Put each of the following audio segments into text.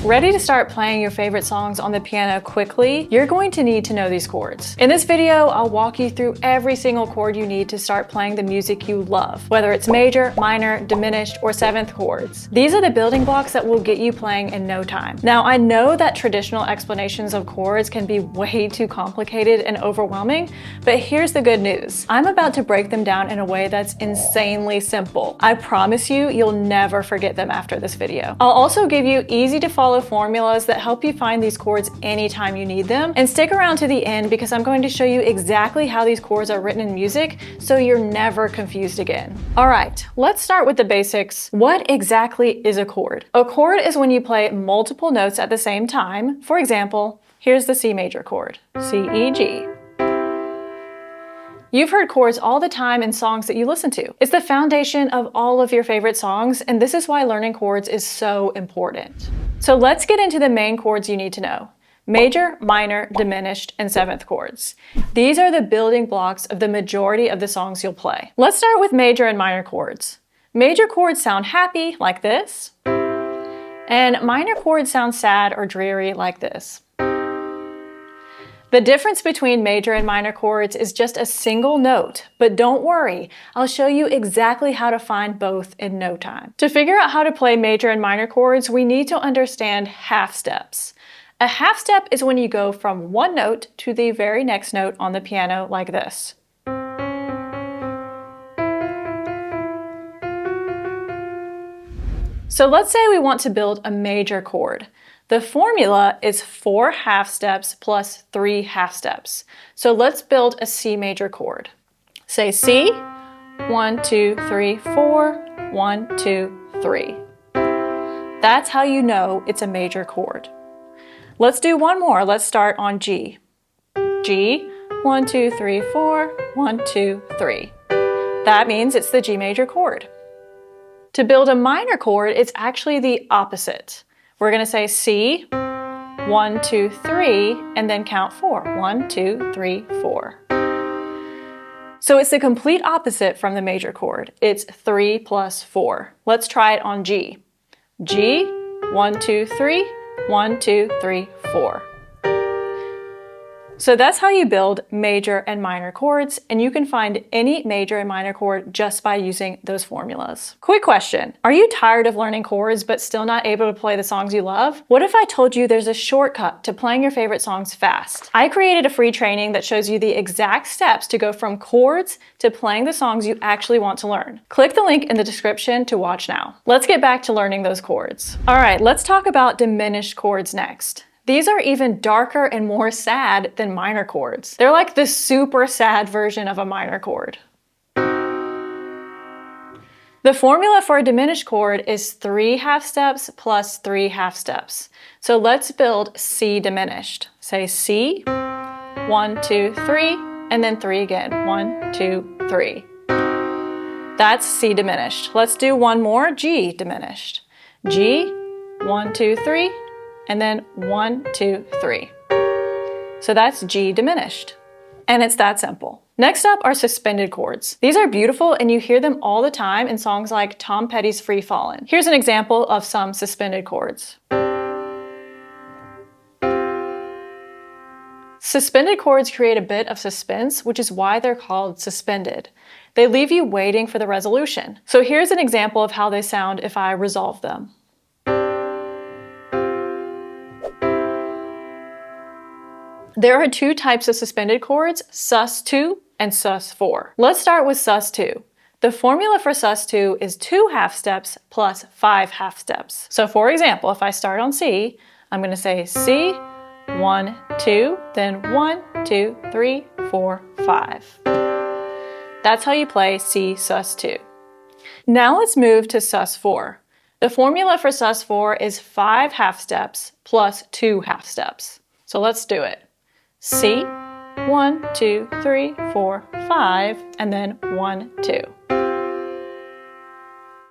Ready to start playing your favorite songs on the piano quickly? You're going to need to know these chords. In this video, I'll walk you through every single chord you need to start playing the music you love, whether it's major, minor, diminished, or seventh chords. These are the building blocks that will get you playing in no time. Now, I know that traditional explanations of chords can be way too complicated and overwhelming, but here's the good news. I'm about to break them down in a way that's insanely simple. I promise you, you'll never forget them after this video. I'll also give you easy to follow formulas that help you find these chords anytime you need them. And stick around to the end because I'm going to show you exactly how these chords are written in music so you're never confused again. All right, let's start with the basics. What exactly is a chord? A chord is when you play multiple notes at the same time. For example, here's the C major chord, C, E, G. You've heard chords all the time in songs that you listen to. It's the foundation of all of your favorite songs, and this is why learning chords is so important. So let's get into the main chords you need to know. Major, minor, diminished, and seventh chords. These are the building blocks of the majority of the songs you'll play. Let's start with major and minor chords. Major chords sound happy, like this, and minor chords sound sad or dreary, like this. The difference between major and minor chords is just a single note, but don't worry, I'll show you exactly how to find both in no time. To figure out how to play major and minor chords, we need to understand half steps. A half step is when you go from one note to the very next note on the piano like this. So let's say we want to build a major chord. The formula is 4 half steps plus 3 half steps. So let's build a C major chord. Say C, 1, 2, 3, 4, 1, 2, 3. That's how you know it's a major chord. Let's do one more. Let's start on G. G, 1, 2, 3, 4, 1, 2, 3. That means it's the G major chord. To build a minor chord, it's actually the opposite. We're going to say C, 1, 2, 3, and then count 4. 1, 2, 3, 4. So it's the complete opposite from the major chord. It's 3 plus 4. Let's try it on G. G, 1, 2, 3, 1, 2, 3, 4. So that's how you build major and minor chords, and you can find any major and minor chord just by using those formulas. Quick question, are you tired of learning chords but still not able to play the songs you love? What if I told you there's a shortcut to playing your favorite songs fast? I created a free training that shows you the exact steps to go from chords to playing the songs you actually want to learn. Click the link in the description to watch now. Let's get back to learning those chords. All right, let's talk about diminished chords next. These are even darker and more sad than minor chords. They're like the super sad version of a minor chord. The formula for a diminished chord is 3 half steps plus 3 half steps. So let's build C diminished. Say C, 1, 2, 3, and then 3 again. 1, 2, 3. That's C diminished. Let's do one more, G diminished. G, 1, 2, 3, and then 1, 2, 3. So that's G diminished. And it's that simple. Next up are suspended chords. These are beautiful and you hear them all the time in songs like Tom Petty's Free Fallin'. Here's an example of some suspended chords. Suspended chords create a bit of suspense, which is why they're called suspended. They leave you waiting for the resolution. So here's an example of how they sound if I resolve them. There are 2 types of suspended chords, sus2 and sus4. Let's start with sus2. The formula for sus2 is 2 half steps plus 5 half steps. So for example, if I start on C, I'm going to say C, 1, 2, then 1, 2, 3, 4, 5. That's how you play C sus2. Now let's move to sus4. The formula for sus4 is 5 half steps plus 2 half steps. So let's do it. C, 1, 2, 3, 4, 5, and then 1, 2.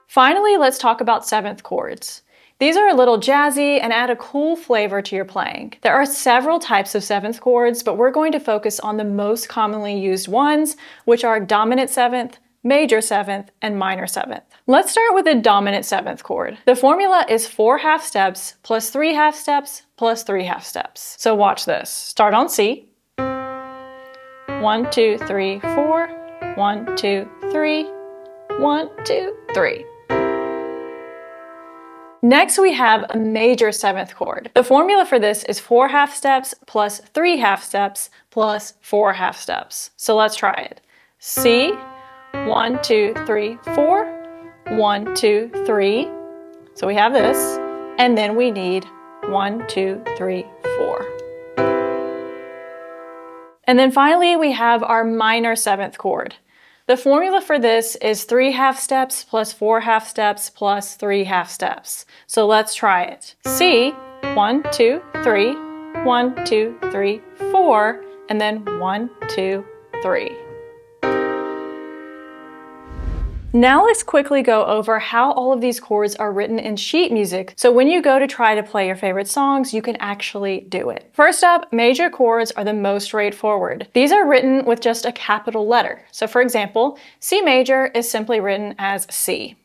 Finally, let's talk about seventh chords. These are a little jazzy and add a cool flavor to your playing. There are several types of seventh chords, but we're going to focus on the most commonly used ones, which are dominant seventh, major 7th, and minor 7th. Let's start with the dominant 7th chord. The formula is 4 half steps plus 3 half steps plus 3 half steps. So watch this. Start on C. 1, 2, 3, 4. 1, 2, 3. 1, 2, 3. Next, we have a major 7th chord. The formula for this is 4 half steps plus 3 half steps plus 4 half steps. So let's try it. C, 1, 2, 3, 4. 1, 2, 3. So we have this. And then we need 1, 2, 3, 4. And then finally, we have our minor 7th chord. The formula for this is 3 half steps plus 4 half steps plus 3 half steps. So let's try it. C, 1, 2, 3, 1, 2, 3, 4, and then 1, 2, 3. Now let's quickly go over how all of these chords are written in sheet music, so when you go to try to play your favorite songs, you can actually do it. First up, major chords are the most straightforward. These are written with just a capital letter. So for example, C major is simply written as C.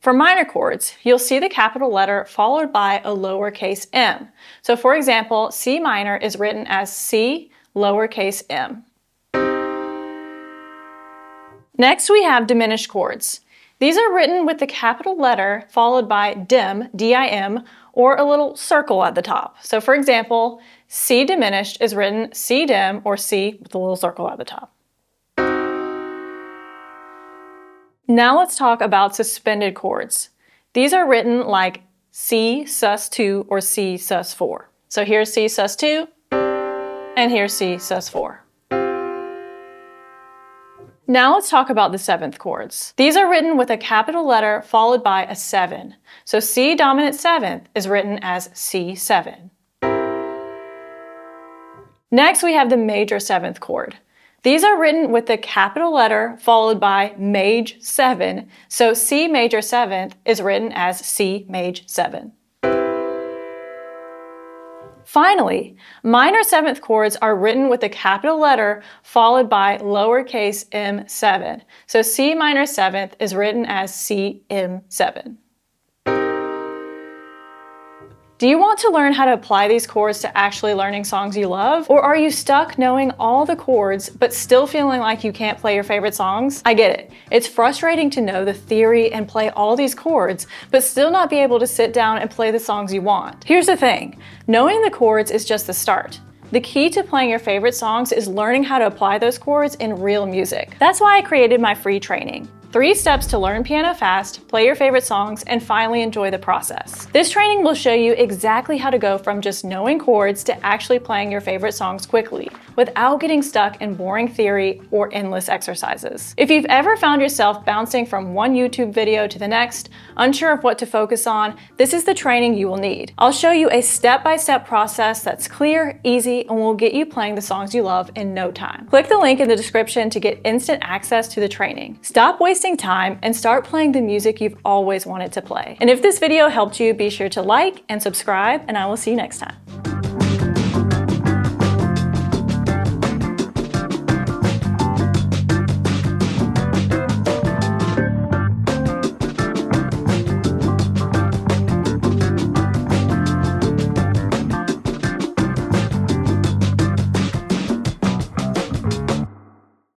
For minor chords, you'll see the capital letter followed by a lowercase m. So for example, C minor is written as C lowercase m. Next, we have diminished chords. These are written with the capital letter followed by dim, D-I-M, or a little circle at the top. So for example, C diminished is written C dim or C with a little circle at the top. Now let's talk about suspended chords. These are written like C sus2 or C sus4. So here's C sus2 and here's C sus4. Now let's talk about the 7th chords. These are written with a capital letter followed by a 7. So C dominant 7th is written as C7. Next, we have the major 7th chord. These are written with the capital letter followed by maj 7. So C major 7th is written as C maj 7. Finally, minor 7th chords are written with a capital letter followed by lowercase m7. So C minor 7th is written as C m7. Do you want to learn how to apply these chords to actually learning songs you love? Or are you stuck knowing all the chords but still feeling like you can't play your favorite songs? I get it. It's frustrating to know the theory and play all these chords, but still not be able to sit down and play the songs you want. Here's the thing. Knowing the chords is just the start. The key to playing your favorite songs is learning how to apply those chords in real music. That's why I created my free training. 3 steps to learn piano fast, play your favorite songs, and finally enjoy the process. This training will show you exactly how to go from just knowing chords to actually playing your favorite songs quickly, without getting stuck in boring theory or endless exercises. If you've ever found yourself bouncing from one YouTube video to the next, unsure of what to focus on, this is the training you will need. I'll show you a step-by-step process that's clear, easy, and will get you playing the songs you love in no time. Click the link in the description to get instant access to the training. Stop wasting time and start playing the music you've always wanted to play. And if this video helped you, be sure to like and subscribe, and I will see you next time.